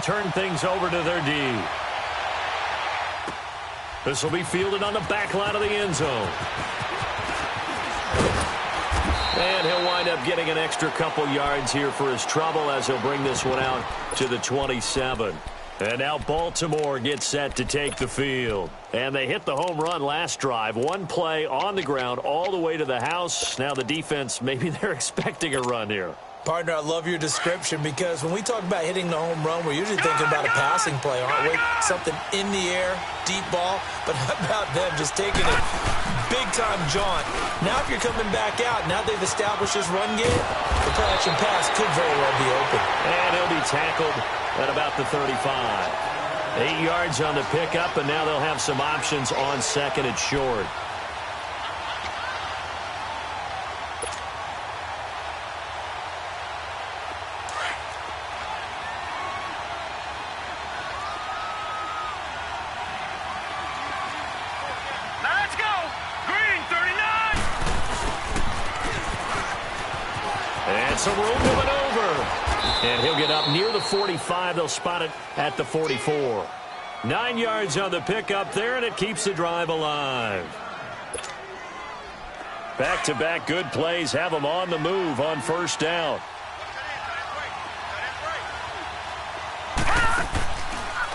turn things over to their D. This will be fielded on the back line of the end zone. And he'll wind up getting an extra couple yards here for his trouble as he'll bring this one out to the 27. And now Baltimore gets set to take the field. And they hit the home run last drive. One play on the ground all the way to the house. Now the defense, maybe they're expecting a run here. Partner, I love your description because when we talk about hitting the home run, we're usually thinking about a passing play, aren't we? Something in the air, deep ball. But how about them just taking it big-time jaunt? Now if you're coming back out, now they've established this run game, the play-action pass could very well be open. And he'll be tackled at about the 35. 8 yards on the pickup, and now they'll have some options on second and short. Some room to maneuver. And he'll get up near the 45. They'll spot it at the 44. 9 yards on the pickup there, and it keeps the drive alive. Back-to-back good plays have them on the move on first down.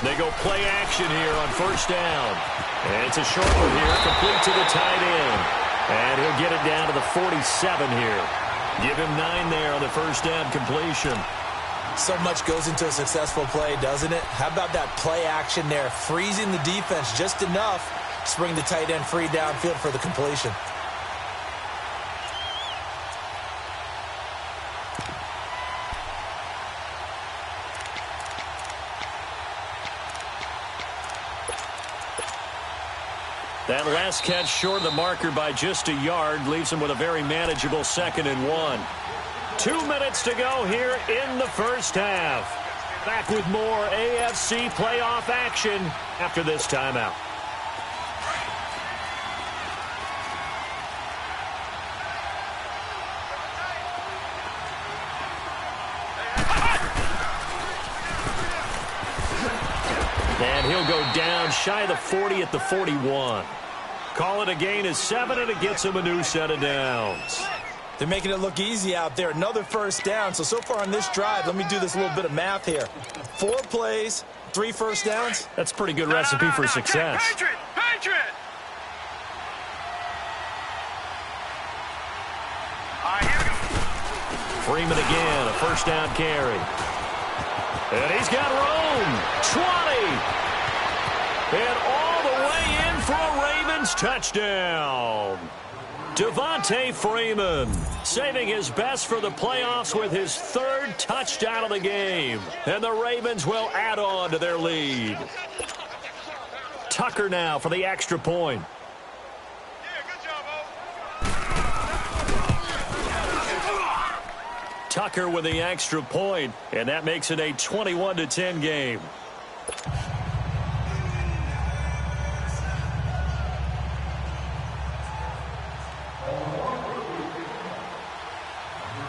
They go play action here on first down. And it's a short one here, complete to the tight end. And he'll get it down to the 47 here. Give him 9 there on the first down completion. So much goes into a successful play, doesn't it? How about that play action there? Freezing the defense just enough to bring the tight end free downfield for the completion. That last catch short of the marker by just a yard leaves him with a very manageable 2nd and 1. 2 minutes to go here in the first half. Back with more AFC playoff action after this timeout. And he'll go down shy of the 40 at the 41. Call it a gain of 7, and it gets him a new set of downs. They're making it look easy out there. Another first down. So far on this drive, let me do this little bit of math here. 4 plays, 3 first downs. That's a pretty good recipe for success. Patriot! Freeman again, a first down carry. And he's got room. 20. And all the way in for a Ravens touchdown. Devontae Freeman saving his best for the playoffs with his 3rd touchdown of the game. And the Ravens will add on to their lead. Tucker now for the extra point. Tucker with the extra point, and that makes it a 21-10 game.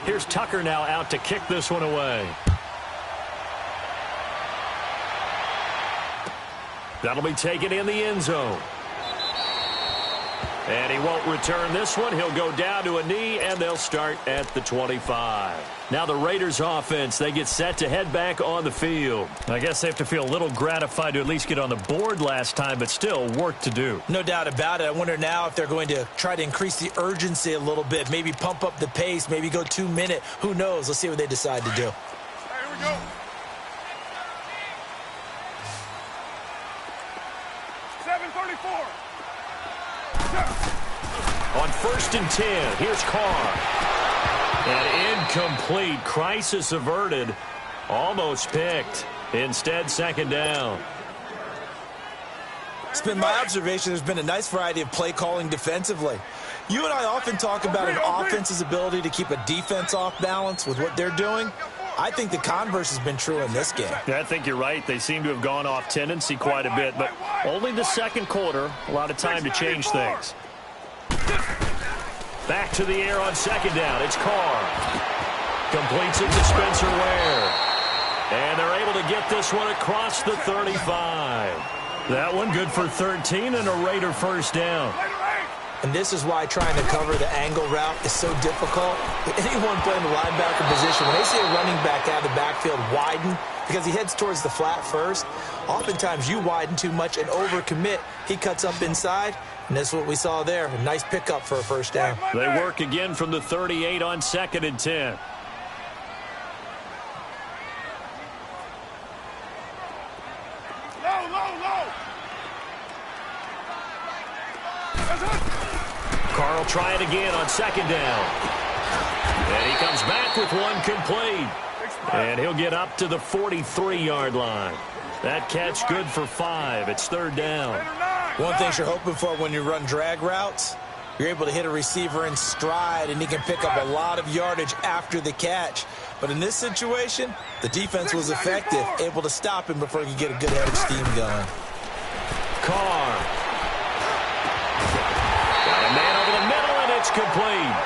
Here's Tucker now out to kick this one away. That'll be taken in the end zone. And he won't return this one. He'll go down to a knee, and they'll start at the 25. Now the Raiders offense, they get set to head back on the field. I guess they have to feel a little gratified to at least get on the board last time, but still work to do. No doubt about it. I wonder now if they're going to try to increase the urgency a little bit, maybe pump up the pace, maybe go 2-minute. Who knows? Let's see what they decide to do. Here we go. 7:34. On 1st and 10, here's Carr. And incomplete. Crisis averted. Almost picked. Instead, 2nd down. It's been my observation there's been a nice variety of play calling defensively. You and I often talk about an offense's ability to keep a defense off balance with what they're doing. I think the converse has been true in this game. Yeah, I think you're right. They seem to have gone off tendency quite a bit, but only the 2nd quarter. A lot of time to change things. Back to the air on 2nd down. It's Carr. Completes it to Spencer Ware. And they're able to get this one across the 35. That one good for 13 and a Raider first down. And this is why trying to cover the angle route is so difficult. Anyone playing the linebacker position, when they see a running back out of the backfield widen because he heads towards the flat first, oftentimes you widen too much and overcommit. He cuts up inside, and that's what we saw there. A nice pickup for a first down. They work again from the 38 on 2nd and 10. Carl try it again on 2nd down. And he comes back with one complete. And he'll get up to the 43-yard line. That catch good for 5. It's 3rd down. One thing you're hoping for when you run drag routes, you're able to hit a receiver in stride, and he can pick up a lot of yardage after the catch. But in this situation, the defense was effective, able to stop him before he could get a good head of steam going. Carr. Got a man over the middle, and it's complete.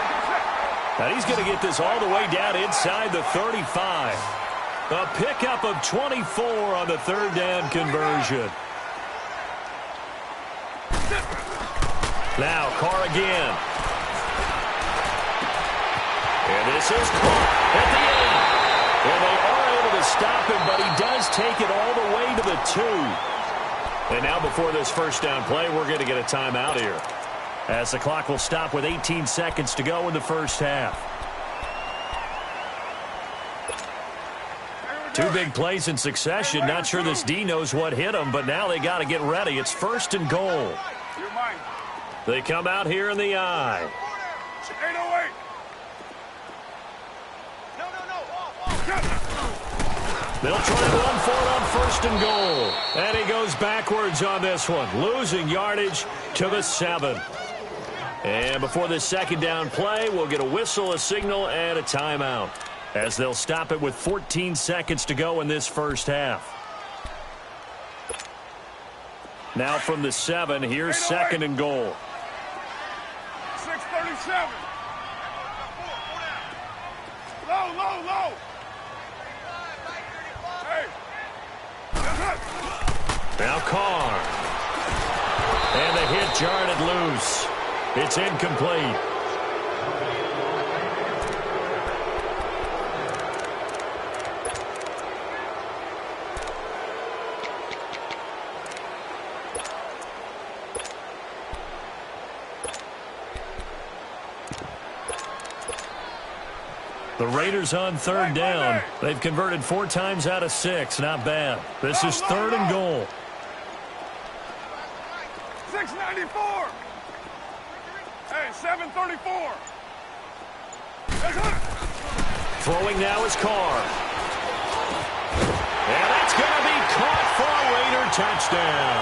And he's going to get this all the way down inside the 35. A pickup of 24 on the 3rd down conversion. Now Carr again. And this is caught at the end. Well, they are able to stop him, but he does take it all the way to the 2. And now before this first down play, we're going to get a timeout here, as the clock will stop with 18 seconds to go in the first half. 2 big plays in succession. Not sure this D knows what hit him, but now they got to get ready. It's 1st and goal. They come out here in the I. 808. They'll try to run for it on 1st and goal. And he goes backwards on this one, losing yardage to the 7. And before this 2nd down play, we'll get a whistle, a signal, and a timeout, as they'll stop it with 14 seconds to go in this first half. Now from the 7, here's 2nd and goal. 637. Low. Hey. Now Carr. And the hit jarred it loose. It's incomplete. The Raiders on 3rd down. They've converted 4 times out of 6. Not bad. This is 3rd and goal. 694. Hey, 734. Throwing now is Carr. And that's going to be caught for a Raider touchdown,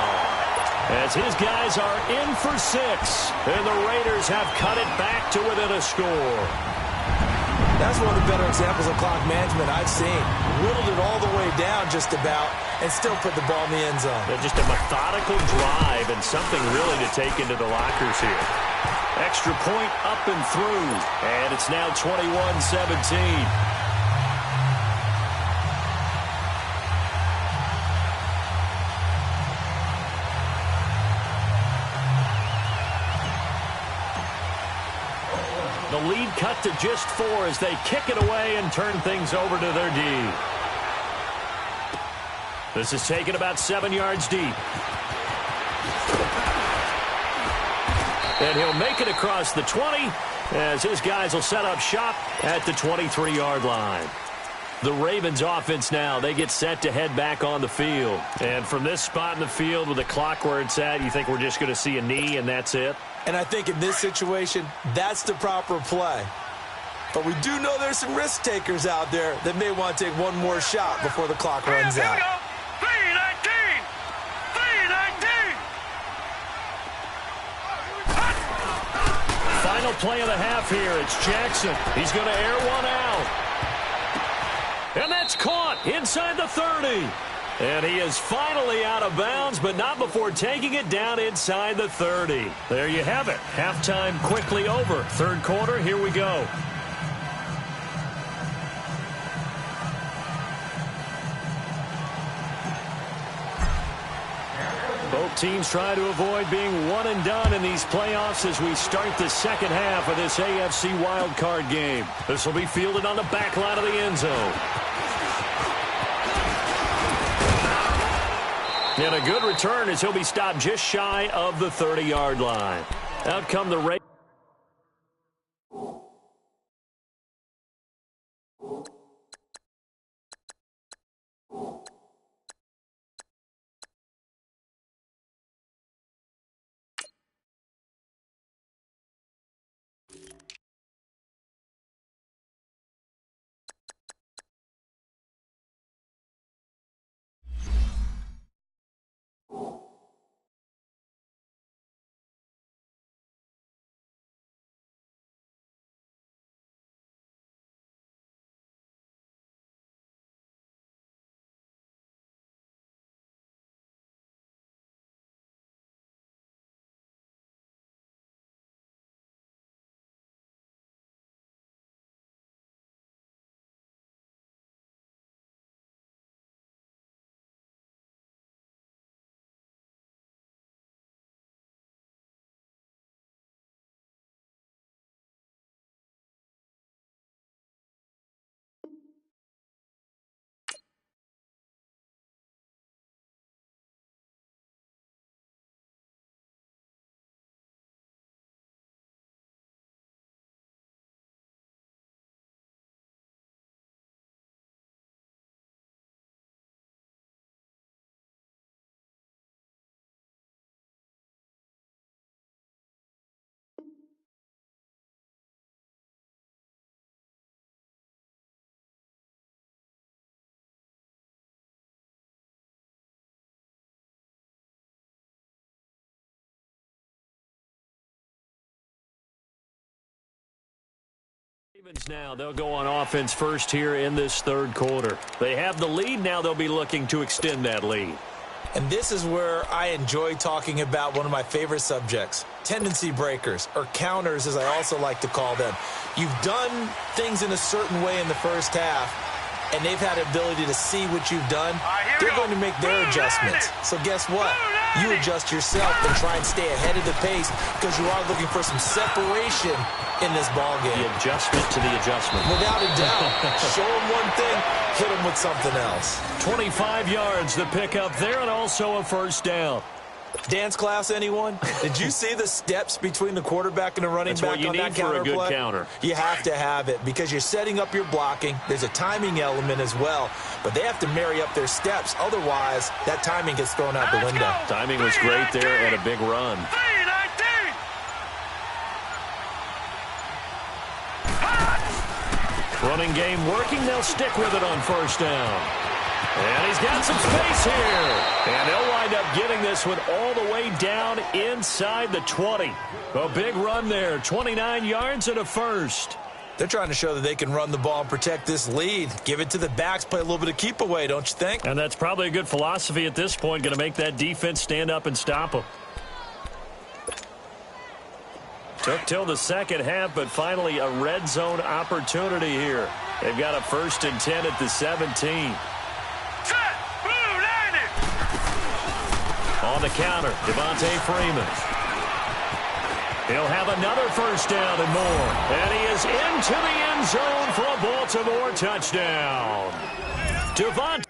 as his guys are in for 6. And the Raiders have cut it back to within a score. That's one of the better examples of clock management I've seen. Whittled it all the way down just about and still put the ball in the end zone. Just a methodical drive and something really to take into the lockers here. Extra point up and through. And it's now 21-17. The lead cut to just 4 as they kick it away and turn things over to their D. This is taken about 7 yards deep. And he'll make it across the 20 as his guys will set up shop at the 23-yard line. The Ravens offense now, they get set to head back on the field. And from this spot in the field with the clock where it's at, you think we're just going to see a knee and that's it? And I think in this situation, that's the proper play. But we do know there's some risk takers out there that may want to take one more shot before the clock runs out. 319. 319. Final play of the half here. It's Jackson. He's going to air one out. And that's caught inside the 30. And he is finally out of bounds, but not before taking it down inside the 30. There you have it. Halftime quickly over. 3rd quarter, here we go. Both teams try to avoid being one and done in these playoffs as we start the second half of this AFC wildcard game. This will be fielded on the back line of the end zone. And a good return as he'll be stopped just shy of the 30-yard line. Out come the Ravens. Now they'll go on offense first here in this third quarter. They have the lead. Now they'll be looking to extend that lead. And this is where I enjoy talking about one of my favorite subjects, tendency breakers, or counters as I also like to call them. You've done things in a certain way in the first half, and they've had the ability to see what you've done. They're going to make their adjustments. So guess what? You adjust yourself and try and stay ahead of the pace because you are looking for some separation in this ball game. The adjustment to the adjustment. Without a doubt. Show them one thing, hit them with something else. 25 yards the pickup there and also a first down. Dance class, anyone? Did you see the steps between the quarterback and the running That's back what you on need that for counter a good play? counter. You have to have it because you're setting up your blocking. There's a timing element as well, but they have to marry up their steps. Otherwise, that timing gets thrown out the window. Timing was great there and a big run. Running game working. They'll stick with it on first down. And he's got some space here. And they'll wind up getting this one all the way down inside the 20. A big run there. 29 yards and a first. They're trying to show that they can run the ball and protect this lead. Give it to the backs, play a little bit of keep away, don't you think? And that's probably a good philosophy at this point. Going to make that defense stand up and stop them. Took till the second half, but finally a red zone opportunity here. They've got a 1st and 10 at the 17. On the counter, Devontae Freeman. He'll have another first down and more. And he is into the end zone for a Baltimore touchdown. Devontae.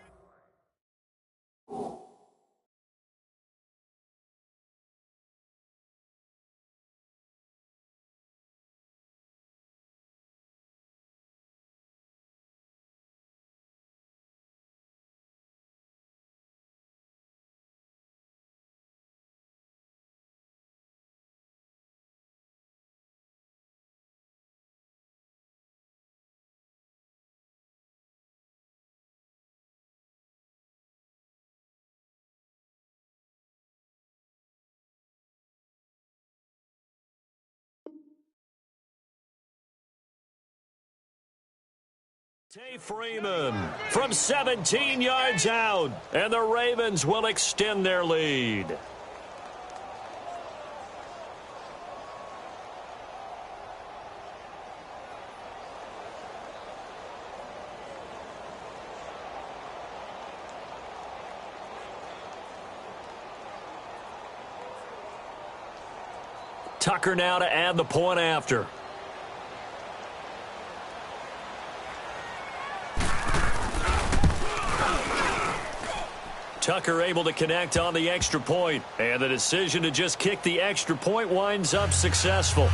Freeman from 17 yards out, and the Ravens will extend their lead. Tucker now to add the point after. Tucker able to connect on the extra point, and the decision to just kick the extra point winds up successful.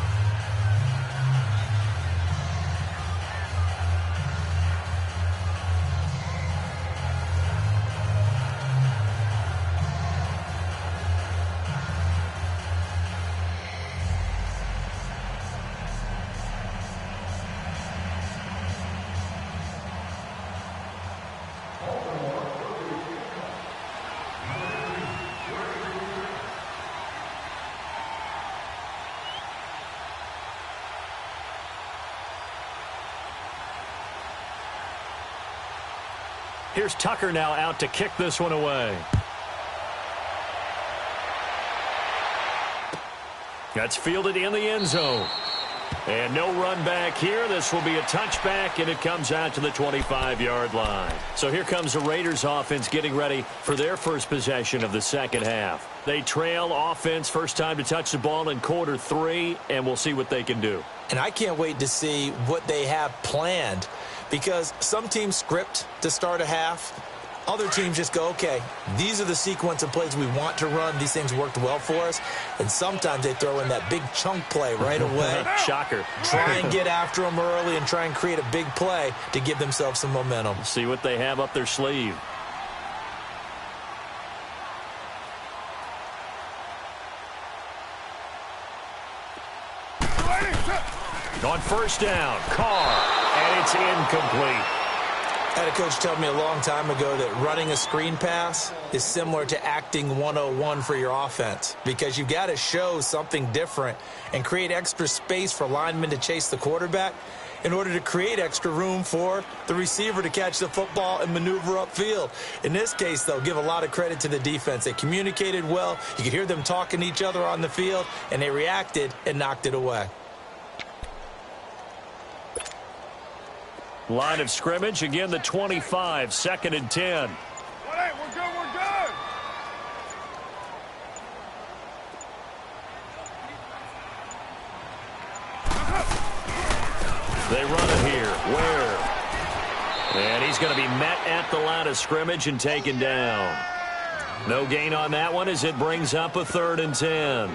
Here's Tucker now out to kick this one away. That's fielded in the end zone. And no run back here. This will be a touchback, and it comes out to the 25-yard line. So here comes the Raiders offense getting ready for their first possession of the second half. They trail offense, first time to touch the ball in quarter 3, and we'll see what they can do. And I can't wait to see what they have planned, because some teams script to start a half. Other teams just go, okay, these are the sequence of plays we want to run. These things worked well for us. And sometimes they throw in that big chunk play right away. Shocker. Try and get after them early and try and create a big play to give themselves some momentum. See what they have up their sleeve. On first down, Carr, and it's incomplete. I had a coach tell me a long time ago that running a screen pass is similar to acting 101 for your offense, because you've got to show something different and create extra space for linemen to chase the quarterback in order to create extra room for the receiver to catch the football and maneuver upfield. In this case, though, give a lot of credit to the defense. They communicated well. You could hear them talking to each other on the field, and they reacted and knocked it away. Line of scrimmage, again the 25, 2nd and 10. We're good, we're good. They run it here. Where? And he's going to be met at the line of scrimmage and taken down. No gain on that one as it brings up a 3rd and 10.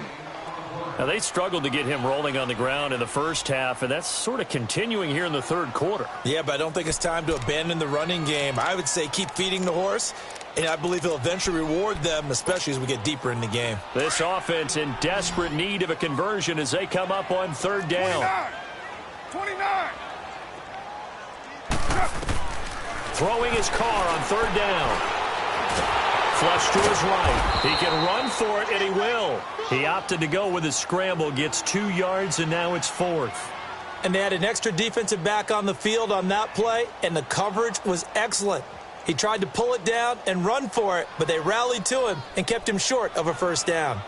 Now, they struggled to get him rolling on the ground in the first half, and that's sort of continuing here in the third quarter. Yeah, but I don't think it's time to abandon the running game. I would say keep feeding the horse, and I believe he'll eventually reward them, especially as we get deeper in the game. This offense in desperate need of a conversion as they come up on 3rd down. 29. Throwing his car on 3rd down. Flush to his right. He can run for it, and he will. He opted to go with his scramble, gets 2 yards, and now it's 4th. And they had an extra defensive back on the field on that play, and the coverage was excellent. He tried to pull it down and run for it, but they rallied to him and kept him short of a first down.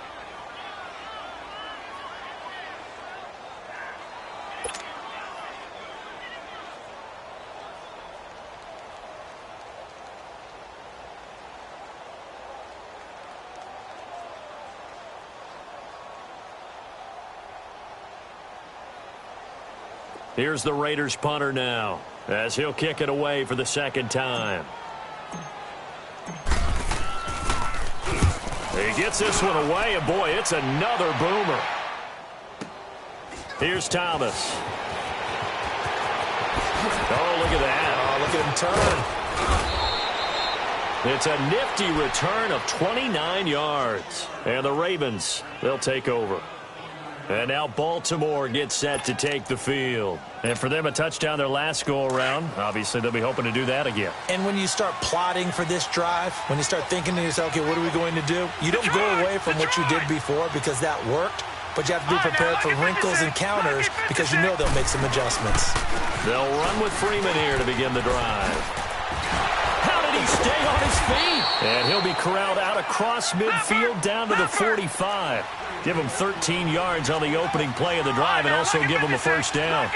Here's the Raiders punter now, as he'll kick it away for the 2nd time. He gets this one away, and boy, it's another boomer. Here's Thomas. Oh, look at that. Oh, look at him turn. It's a nifty return of 29 yards. And the Ravens, they'll take over. And now Baltimore gets set to take the field. And for them, a touchdown their last go-around. Obviously, they'll be hoping to do that again. And when you start plotting for this drive, when you start thinking to yourself, okay, what are we going to do? You don't go away from what you did before because that worked, but you have to be prepared for wrinkles and counters because you know they'll make some adjustments. They'll run with Freeman here to begin the drive. How did he stay on his feet. And he'll be corralled out across midfield down to the 45. Give him 13 yards on the opening play of the drive and also give him a first down.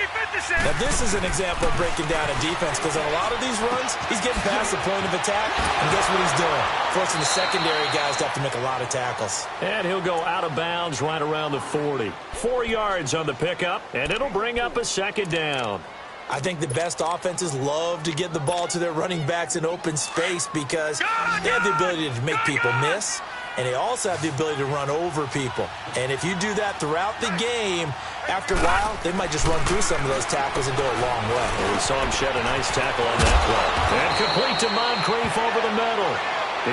Now, this is an example of breaking down a defense because on a lot of these runs, he's getting past the point of attack, and guess what he's doing? Forcing the secondary guys to have to make a lot of tackles. And he'll go out of bounds right around the 40. 4 yards on the pickup, and it'll bring up a second down. I think the best offenses love to get the ball to their running backs in open space because they have the ability to make people miss, and they also have the ability to run over people. And if you do that throughout the game, after a while, they might just run through some of those tackles and go a long way. Well, we saw him shed a nice tackle on that play. And complete to Moncrief over the middle.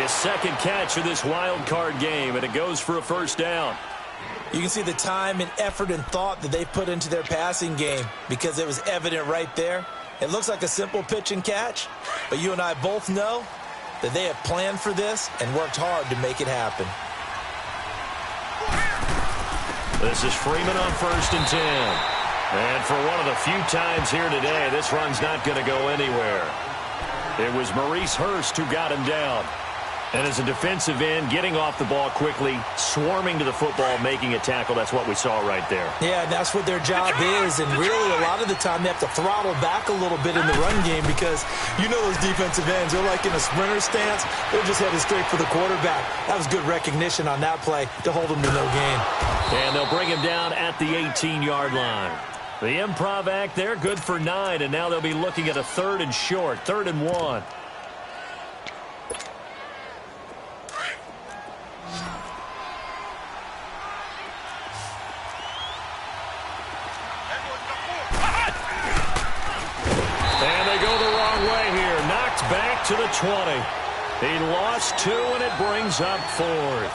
His second catch of this wild card game, and it goes for a first down. You can see the time and effort and thought that they put into their passing game because it was evident right there. It looks like a simple pitch and catch, but you and I both know that they have planned for this and worked hard to make it happen. This is Freeman on 1st and 10. And for one of the few times here today, this run's not going to go anywhere. It was Maurice Hurst who got him down. And as a defensive end, getting off the ball quickly, swarming to the football, making a tackle, that's what we saw right there. Yeah, that's what their job is. And really, a lot of the time, they have to throttle back a little bit in the run game because you know those defensive ends, they're like in a sprinter stance. They're just headed straight for the quarterback. That was good recognition on that play to hold him to no gain. And they'll bring him down at the 18-yard line. The improv act there, good for 9, and now they'll be looking at a 3rd and short, 3rd and 1. And they go the wrong way here. Knocked back to the 20. He lost 2, and it brings up 4th.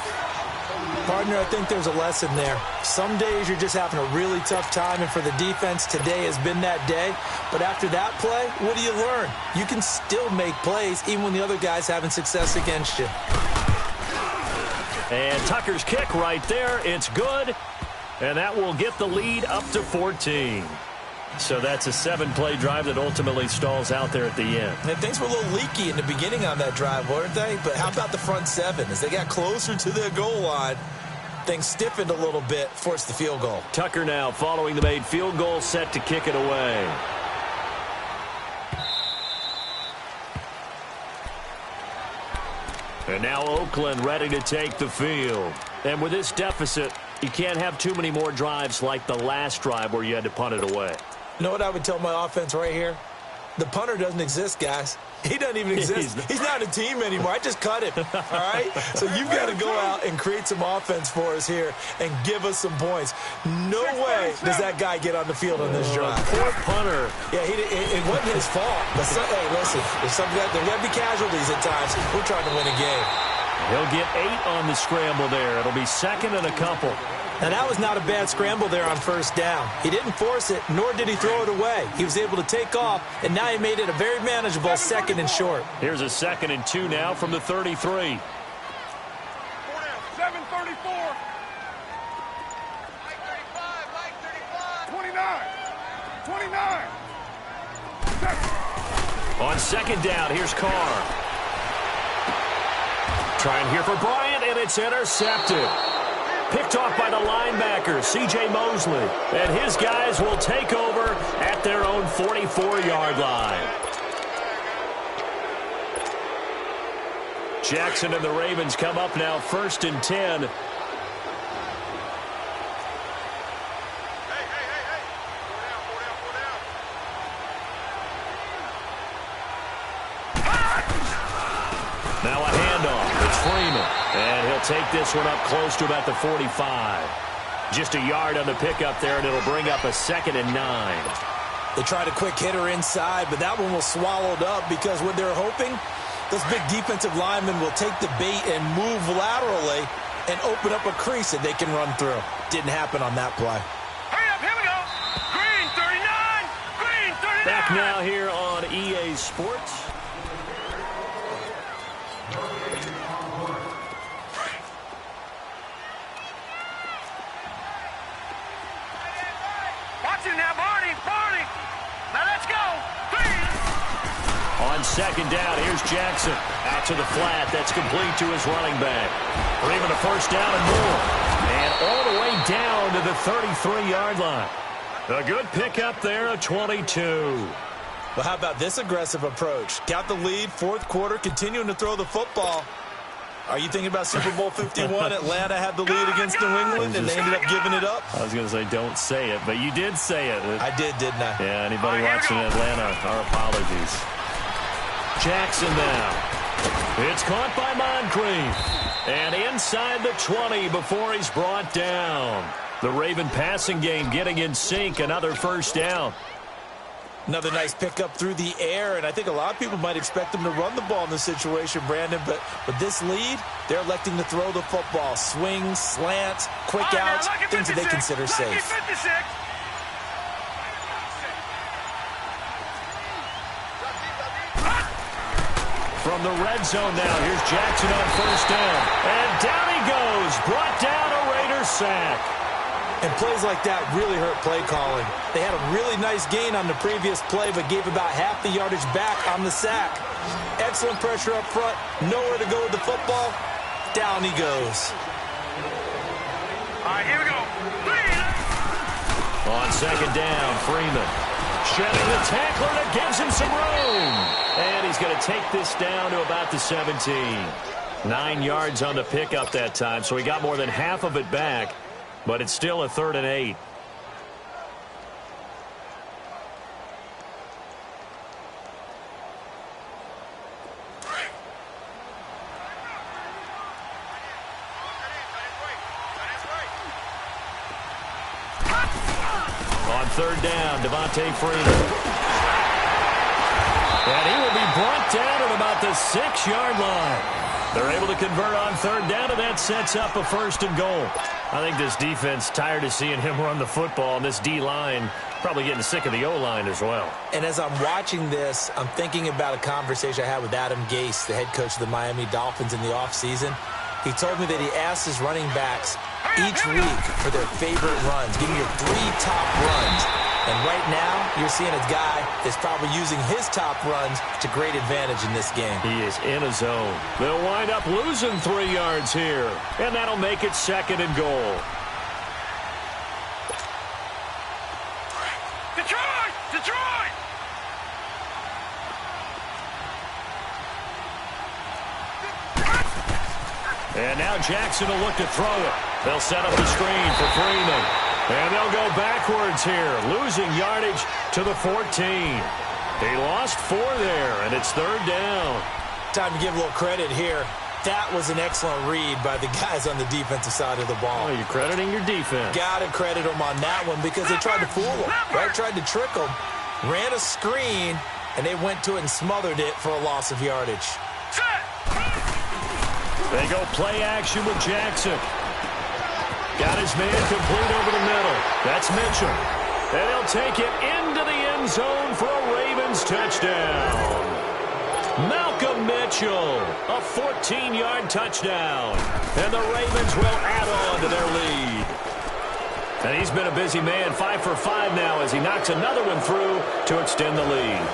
Partner, I think there's a lesson there. Some days you're just having a really tough time, and for the defense, today has been that day. But after that play, what do you learn? You can still make plays even when the other guy's having success against you. And Tucker's kick right there. It's good. And that will get the lead up to 14. So that's a 7-play drive that ultimately stalls out there at the end. And things were a little leaky in the beginning on that drive, weren't they? But how about the front 7? As they got closer to their goal line, things stiffened a little bit, forced the field goal. Tucker now following the made field goal, set to kick it away. And now Oakland ready to take the field. And with this deficit, you can't have too many more drives like the last drive where you had to punt it away. You know what I would tell my offense right here? The punter doesn't exist, guys. He doesn't even exist. He's not a team anymore. I just cut him, all right? So you've got to go out and create some offense for us here and give us some points. No way does that guy get on the field on this drive. Poor punter. Yeah, it wasn't his fault. But hey, listen, there's got to be casualties at times. We're trying to win a game. He'll get 8 on the scramble there. It'll be 2nd and a couple. Now, that was not a bad scramble there on 1st down. He didn't force it, nor did he throw it away. He was able to take off, and now he made it a very manageable 2nd and short. Here's a 2nd and 2 now from the 33. 7:34. 29. 29. On 2nd down, here's Carr. Trying here for Bryant, and it's intercepted. Picked off by the linebacker, C.J. Mosley. And his guys will take over at their own 44-yard line. Jackson and the Ravens come up now 1st and 10. Now a handoff. It's Freeman. And he'll take this one up close to about the 45. Just a yard on the pickup there, and it'll bring up a 2nd and 9. They tried a quick hitter inside, but that one was swallowed up because what they're hoping, those big defensive linemen will take the bait and move laterally and open up a crease that they can run through. Didn't happen on that play. Hurry up, here we go. Green 39. Green 39. Back now here on EA Sports. second down. Here's Jackson out to the flat. That's complete to his running back. For even a first down and more. And all the way down to the 33-yard line. A good pickup there of 22. Well, how about this aggressive approach? Got the lead, fourth quarter, continuing to throw the football. Are you thinking about Super Bowl 51? Atlanta had the lead against New England, and they ended up giving it up? I was going to say don't say it, but you did say it. I did, didn't I? Yeah, anybody watching Atlanta, our apologies. Jackson now. It's caught by Moncrief. And inside the 20 before he's brought down. The Raven passing game getting in sync. Another first down. Another nice pickup through the air, and I think a lot of people might expect them to run the ball in this situation, Brandon, but with this lead, they're electing to throw the football. Swings, slants, quick outs, things that they consider safe. From the red zone now, here's Jackson on first down. And down he goes, brought down a Raider sack. And plays like that really hurt play calling. They had a really nice gain on the previous play, but gave about half the yardage back on the sack. Excellent pressure up front. Nowhere to go with the football. Down he goes. All right, here we go. On second down, Freeman. Shedding the tackler that gives him some room. And he's going to take this down to about the 17. 9 yards on the pickup that time, so he got more than half of it back. But it's still a 3rd and 8. On 3rd down, Devontae Freeman. And he will be brought down at about the 6-yard line. They're able to convert on 3rd down, and that sets up a 1st and goal. I think this defense tired of seeing him run the football, and this D-line probably getting sick of the O-line as well. And as I'm watching this, I'm thinking about a conversation I had with Adam Gase, the head coach of the Miami Dolphins in the offseason. He told me that he asked his running backs each week for their favorite runs. Give me your 3 top runs. And right now, you're seeing a guy that's probably using his top runs to great advantage in this game. He is in a zone. They'll wind up losing 3 yards here. And that'll make it 2nd and goal. Detroit! Detroit! And now Jackson will look to throw it. They'll set up the screen for Freeman. And they'll go backwards here, losing yardage to the 14. He lost 4 there, and it's 3rd down. Time to give a little credit here. That was an excellent read by the guys on the defensive side of the ball. Oh, you're crediting your defense. Got to credit them on that one because they tried to fool them, right? Tried to trick them, ran a screen, and they went to it and smothered it for a loss of yardage. They go play action with Jackson. Got his man complete over the middle. That's Mitchell. And he'll take it into the end zone for a Ravens touchdown. Malcolm Mitchell, a 14-yard touchdown. And the Ravens will add on to their lead. And he's been a busy man, 5 for 5 now as he knocks another one through to extend the lead.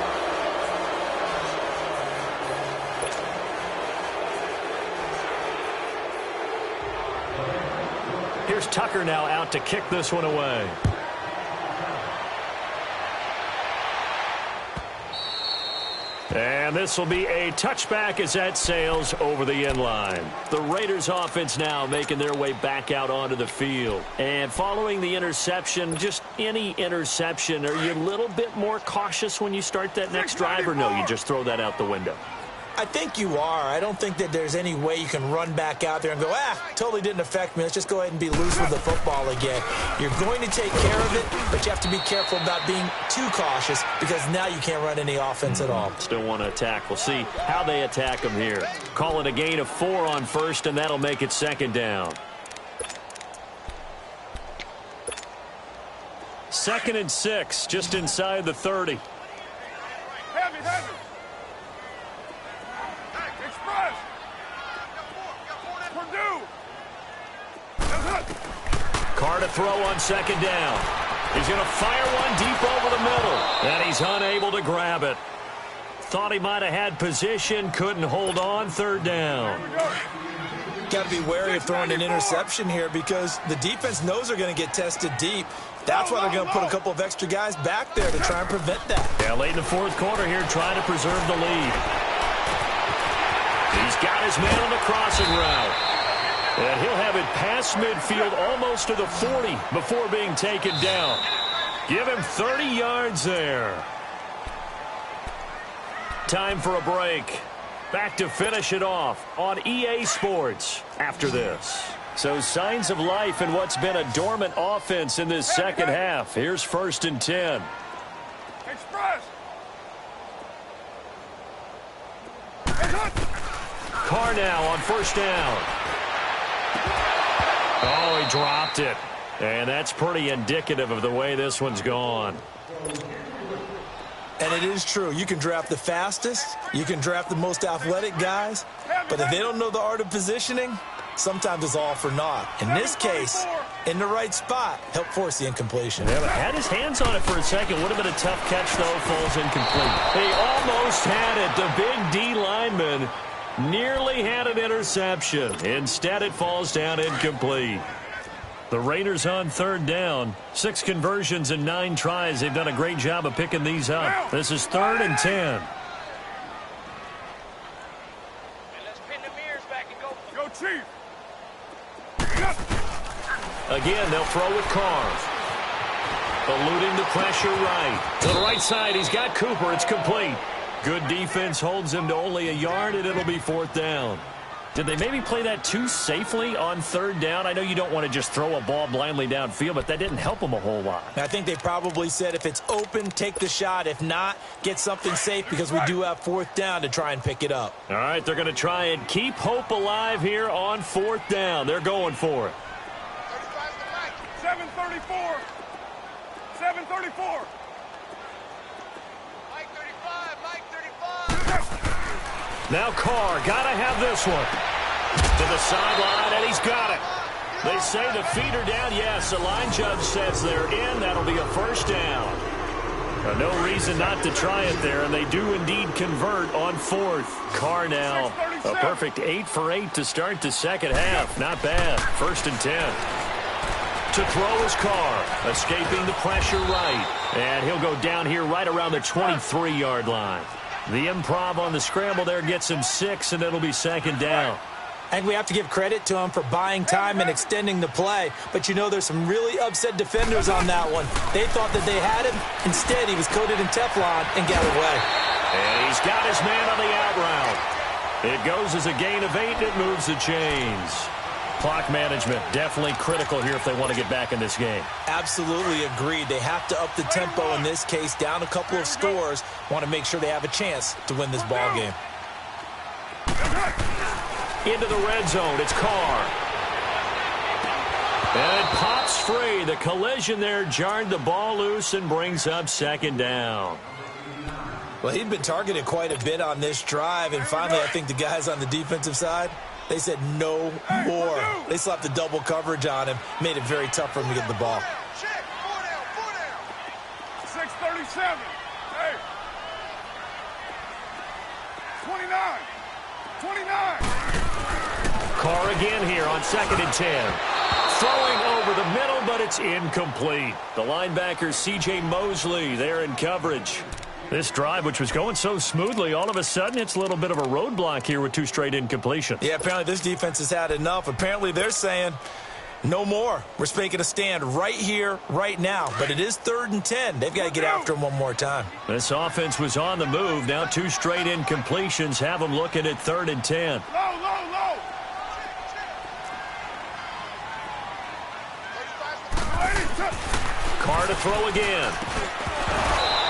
Here's Tucker now out to kick this one away. And this will be a touchback as that sails over the end line. The Raiders offense now making their way back out onto the field. And following the interception, just any interception, are you a little bit more cautious when you start that next drive, or no, you just throw that out the window? I think you are. I don't think that there's any way you can run back out there and go, totally didn't affect me. Let's just go ahead and be loose with the football again. You're going to take care of it, but you have to be careful about being too cautious because now you can't run any offense at all. Still want to attack. We'll see how they attack them here. Call it a gain of 4 on 1st, and that'll make it 2nd down. 2nd and 6, just inside the 30. Heavy. Carr to throw on 2nd down. He's going to fire one deep over the middle, and he's unable to grab it. thought he might have had position, couldn't hold on, third down. Got to be wary of throwing an interception here because the defense knows they're going to get tested deep. That's why they're going to put a couple of extra guys back there to try and prevent that. Yeah, late in the fourth quarter here, trying to preserve the lead. He's got his man on the crossing route. And he'll have it past midfield almost to the 40 before being taken down. Give him 30 yards there. Time for a break. Back to finish it off on EA Sports after this. So signs of life in what's been a dormant offense in this second half. Here's 1st and 10. Express. Carr now on 1st down. Oh, he dropped it. And that's pretty indicative of the way this one's gone. And it is true. You can draft the fastest. You can draft the most athletic guys. But if they don't know the art of positioning, sometimes it's all for naught. In this case, in the right spot, helped force the incompletion. Yeah, but had his hands on it for a second. Would have been a tough catch, though. Falls incomplete. He almost had it. The big D lineman nearly had an interception. Instead, it falls down incomplete. The Raiders on 3rd down. 6 conversions and 9 tries. They've done a great job of picking these up. This is 3rd and 10. Let's pin the mirrors back and go. Go, Chief. Again, they'll throw with Carr. Eluding the pressure right. To the right side, he's got Cooper. It's complete. Good defense holds him to only a yard, and it'll be 4th down. Did they maybe play that too safely on 3rd down? I know you don't want to just throw a ball blindly downfield, but that didn't help them a whole lot. I think they probably said if it's open, take the shot. If not, get something safe because we do have 4th down to try and pick it up. All right, they're going to try and keep hope alive here on 4th down. They're going for it. 734. 734. Mike 35. Mike 35. Now Carr, got to have this one. To the sideline, and he's got it. They say the feet are down. Yes, the line judge says they're in. That'll be a 1st down. No reason not to try it there, and they do indeed convert on 4th. Carr now, a perfect 8 for 8 to start the second half. Not bad. 1st and 10. To throw is Carr, escaping the pressure right. And he'll go down here right around the 23-yard line. The improv on the scramble there gets him 6, and it'll be 2nd down. And we have to give credit to him for buying time and extending the play. But, you know, there's some really upset defenders on that one. They thought that they had him. Instead, he was coated in Teflon and got away. And he's got his man on the out route. It goes as a gain of 8, and it moves the chains. Clock management definitely critical here if they want to get back in this game. Absolutely agreed. They have to up the tempo in this case, down a couple of scores. Want to make sure they have a chance to win this ball game. Into the red zone. It's Carr. And it pops free. The collision there jarred the ball loose and brings up 2nd down. Well, he'd been targeted quite a bit on this drive, and finally I think the guys on the defensive side, they said no more. They slapped the double coverage on him, made it very tough for him to get the ball. Check. 4 down. 637. Hey. 29. 29. Carr again here on 2nd and 10. Throwing over the middle, but it's incomplete. The linebacker, C.J. Mosley, there in coverage. This drive, which was going so smoothly, all of a sudden it's a little bit of a roadblock here with 2 straight incompletions. Yeah, apparently this defense has had enough. Apparently they're saying no more. We're making a stand right here, right now. But it is 3rd and 10. They've got to get after him one more time. This offense was on the move. Now 2 straight incompletions have them looking at 3rd and 10. Low. Carr to throw again.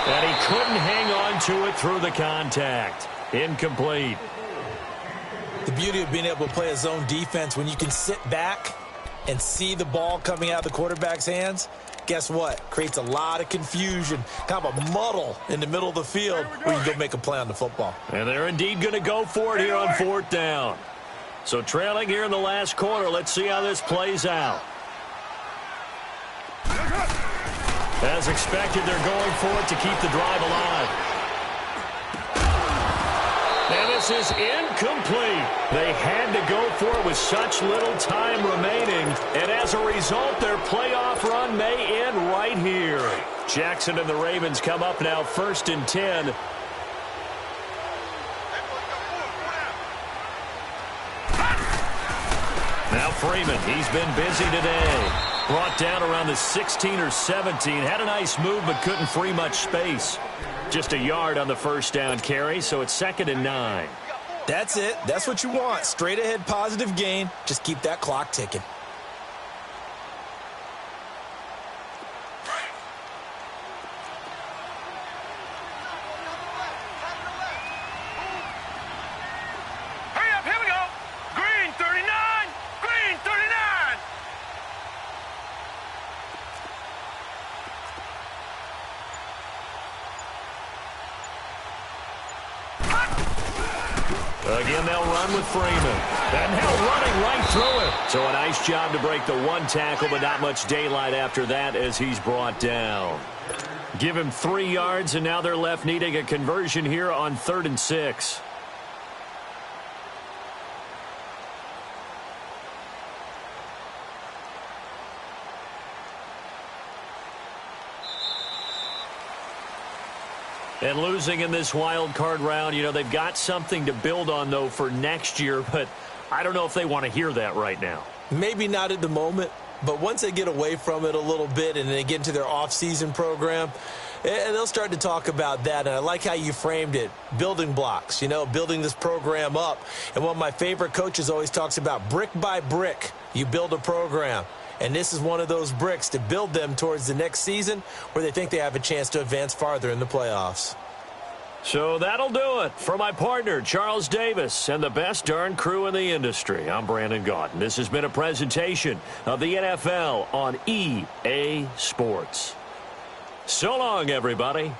And he couldn't hang on to it through the contact. Incomplete. The beauty of being able to play a zone defense when you can sit back and see the ball coming out of the quarterback's hands, guess what? Creates a lot of confusion, kind of a muddle in the middle of the field where you can go make a play on the football. And they're indeed going to go for it here on 4th down. So trailing here in the last quarter, let's see how this plays out. As expected, they're going for it to keep the drive alive. This is incomplete. They had to go for it with such little time remaining. And as a result, their playoff run may end right here. Jackson and the Ravens come up now 1st and 10. Now Freeman, he's been busy today. Brought down around the 16 or 17. Had a nice move but couldn't free much space. Just a yard on the first down carry, so it's 2nd and 9. That's it. That's what you want. Straight ahead positive gain. Just keep that clock ticking. Hurry up, here we go. Green 39. Green 39. Again, they'll run with Freeman. And now running right through it. So a nice job to break the one tackle, but not much daylight after that as he's brought down. Give him 3 yards, and now they're left needing a conversion here on 3rd and 6. And losing in this wild card round, you know, they've got something to build on, though, for next year. But I don't know if they want to hear that right now. Maybe not at the moment, but once they get away from it a little bit and they get into their off-season program, and they'll start to talk about that. And I like how you framed it, building blocks, you know, building this program up. And one of my favorite coaches always talks about brick by brick, you build a program. And this is one of those bricks to build them towards the next season where they think they have a chance to advance farther in the playoffs. So that'll do it. For my partner, Charles Davis, and the best darn crew in the industry, I'm Brandon Gaudin. This has been a presentation of the NFL on EA Sports. So long, everybody.